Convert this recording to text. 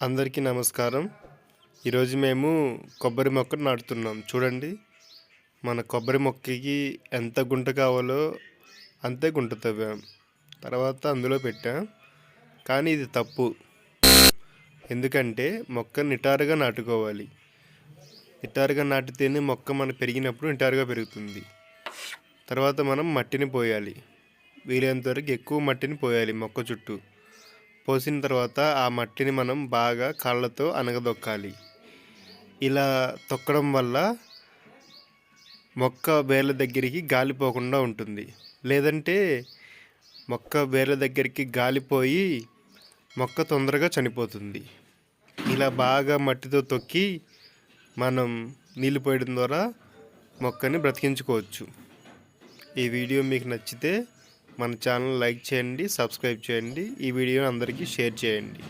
అందరికీ నమస్కారం. ఈరోజు మేము కొబ్బరి మొక్కను నాటుతున్నాం. చూడండి, మన కొబ్బరి మొక్కకి ఎంత గుంట కావాలో అంతే గుంట తవ్వాం. తర్వాత అందులో పెట్టాం. కానీ ఇది తప్పు. ఎందుకంటే మొక్క నిటారుగా నాటుకోవాలి. నిటారుగా నాటితేనే మొక్క మన పెరిగినప్పుడు నిటారుగా పెరుగుతుంది. తర్వాత మనం మట్టిని పోయాలి. వీలైనంత వరకు ఎక్కువ మట్టిని పోయాలి మొక్క చుట్టూ. పోసిన తర్వాత ఆ మట్టిని మనం బాగా కాళ్ళతో అనగదొక్కాలి. ఇలా తొక్కడం వల్ల మొక్క వేర్ల దగ్గరికి గాలిపోకుండా ఉంటుంది. లేదంటే మొక్క వేర్ల దగ్గరికి గాలిపోయి మొక్క తొందరగా చనిపోతుంది. ఇలా బాగా మట్టితో తొక్కి మనం నీళ్ళు పోయడం ద్వారా మొక్కని బ్రతికించుకోవచ్చు. ఈ వీడియో మీకు నచ్చితే మన ఛానల్ లైక్ చేయండి, సబ్స్క్రైబ్ చేయండి. ఈ వీడియోని అందరికీ షేర్ చేయండి.